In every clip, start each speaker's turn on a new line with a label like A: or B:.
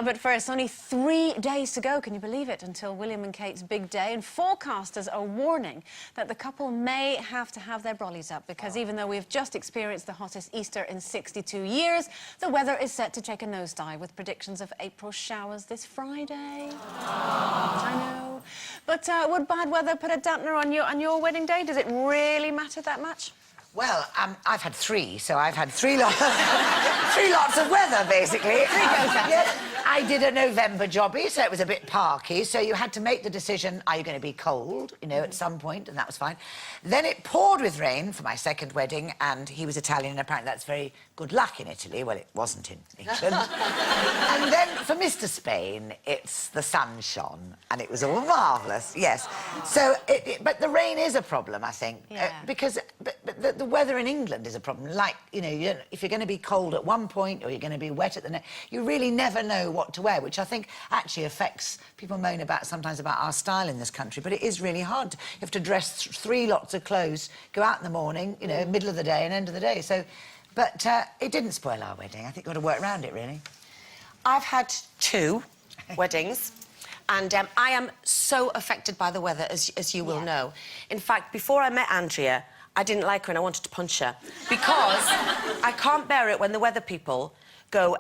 A: But first, only 3 days to go, can you believe it, until William and Kate's big day. And forecasters are warning that the couple may have to have their brollies up because even though we've just experienced the hottest Easter in 62 years, the weather is set to take a nosedive with predictions of April showers this Friday. I know. But would bad weather put a dampener on your wedding day? Does it really matter that much?
B: Well, I've had three, so I've had three lots of weather, basically. Yes, I did a November jobby, so it was a bit parky, so you had to make the decision, are you going to be cold, you know, at some point, and that was fine. Then it poured with rain for my second wedding, and he was Italian, and apparently that's very good luck in Italy. Well, it wasn't in England. And then for Mr. Spain, it's the sun shone, and it was all marvellous, yes. So, but the rain is a problem, I think, because the weather in England is a problem. Like, you know, if you're going to be cold at one point or you're going to be wet at the next, you really never know what to wear, which I think actually affects... People moan sometimes about our style in this country, but it is really hard. You have to dress three lots of clothes, go out in the morning, you know, middle of the day and end of the day. So, but it didn't spoil our wedding. I think we've got to work around it, really.
C: I've had 2 weddings. And I am so affected by the weather, as you will know. In fact, before I met Andrea, I didn't like her and I wanted to punch her because I can't bear it when the weather people go,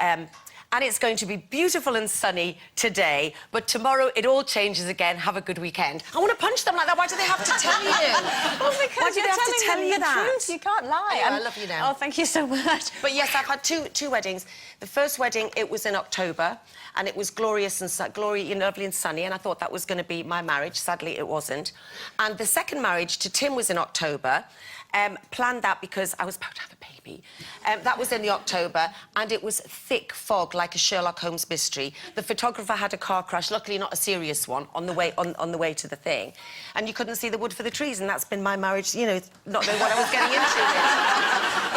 C: and it's going to be beautiful and sunny today, but tomorrow it all changes again. Have a good weekend. I want to punch them like that. Why do they have to tell you?
A: Well, because
C: why do they have to tell you that?
A: Truth. You can't lie.
C: I love you now.
A: Oh, thank you so much.
C: But yes, I've had two weddings. The first wedding, it was in October, and it was glorious and lovely and sunny, and I thought that was going to be my marriage. Sadly, it wasn't. And the second marriage to Tim was in October. Planned that because I was about to have a baby. That was in the October, and it was thick fog like a Sherlock Holmes mystery. The photographer had a car crash, luckily not a serious one, on the way to the thing, and you couldn't see the wood for the trees, and that's been my marriage, you know, not knowing what I was getting into.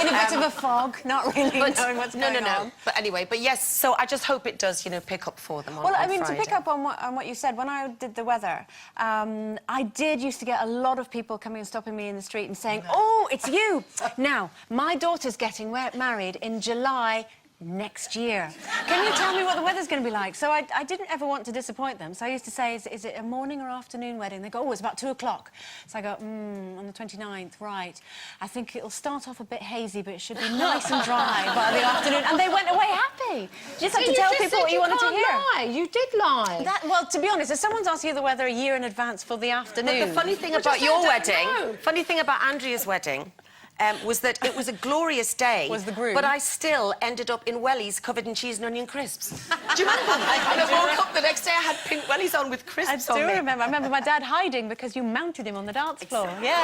A: In a bit of a fog, not really knowing what's going on.
C: No. But anyway, but yes, so I just hope it does, you know, pick up for them on
A: Well, I mean,
C: Friday.
A: to pick up on what you said, when I did the weather, I did used to get a lot of people coming and stopping me in the street and saying, "Oh, it's you." Now, my daughter's getting married in July next year. Can you tell me what the weather's going to be like? So I didn't ever want to disappoint them. So I used to say, is it a morning or afternoon wedding? They go, oh, it's about 2 o'clock. So I go, on the 29th, right. I think it'll start off a bit hazy, but it should be nice and dry by the afternoon. And they went away happy. You just have to tell people what you wanted to hear.
D: Lie. You did lie.
A: Well, to be honest, if someone's asking you the weather a year in advance for the afternoon...
C: But the funny thing about your wedding, funny thing about Andrea's wedding, was that it was a glorious day.
A: Was the groom?
C: But I still ended up in wellies covered in cheese and onion crisps. Do you remember? And I woke up the next day, I had pink wellies on with crisps on me.
A: I do remember. I remember my dad hiding because you mounted him on the dance floor. Yeah.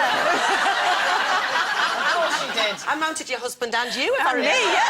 D: Of course you did.
C: I mounted your husband and you, if
A: And me, yeah.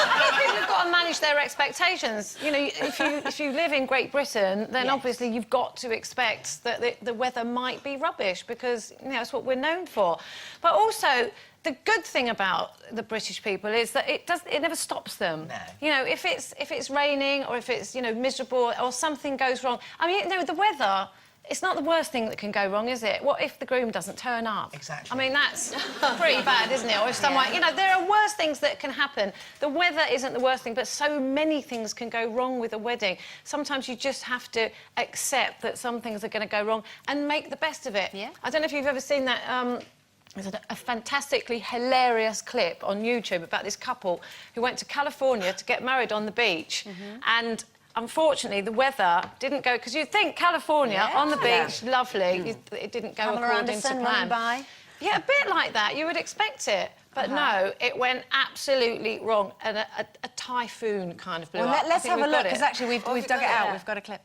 D: I think people have got to manage their expectations. You know, if you live in Great Britain, then obviously you've got to expect that the weather might be rubbish because, you know, that's what we're known for. But also, the good thing about the British people is that it never stops them.
B: No.
D: You know, if it's raining or if it's, you know, miserable or something goes wrong. I mean, you know, the weather, it's not the worst thing that can go wrong, is it? What if the groom doesn't turn up?
B: Exactly.
D: I mean, that's pretty bad, isn't it? Or if someone, you know, there are worse things that can happen. The weather isn't the worst thing, but so many things can go wrong with a wedding. Sometimes you just have to accept that some things are going to go wrong and make the best of it.
A: Yeah.
D: I don't know if you've ever seen that... There's a fantastically hilarious clip on YouTube about this couple who went to California to get married on the beach, and unfortunately the weather didn't go, because you'd think California on the beach, lovely, it didn't go according to plan.
A: By.
D: Yeah, a bit like that, you would expect it, but no, it went absolutely wrong, and a typhoon kind of blew up.
A: Let's have a look, because actually we've dug it out, we've got a clip.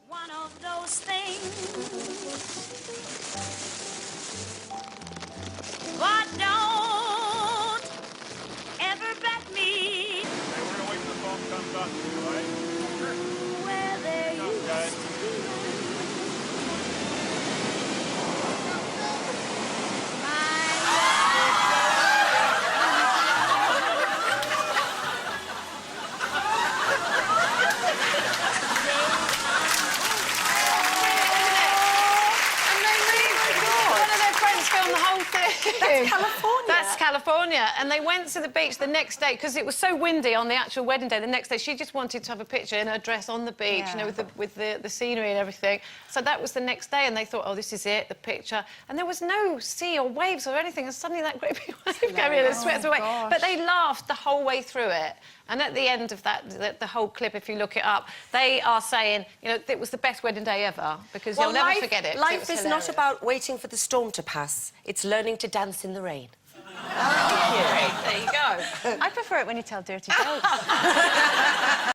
E: One of those things. But don't ever bet me.
F: Hey, we're gonna wait till the phone comes up, right?
E: Where there used to be
D: One of their friends filmed the whole thing.
C: That's California.
D: That's California. And they went to the beach the next day because it was so windy on the actual wedding day. The next day, she just wanted to have a picture in her dress on the beach, you know, with the scenery and everything. So that was the next day, and they thought, oh, this is it, the picture. And there was no sea or waves or anything, and suddenly that great big wave came in and swept away.
A: gosh.
D: But they laughed the whole way through it. And at the end of that, the whole clip, if you look it up, they are saying, you know, it was the best wedding day ever because you'll never forget it. 'Cause it
C: Life
D: was
C: is
D: hilarious.
C: not about waiting for the storm to pass. It's learning to dance in the rain.
D: There you go.
A: I prefer it when you tell dirty jokes.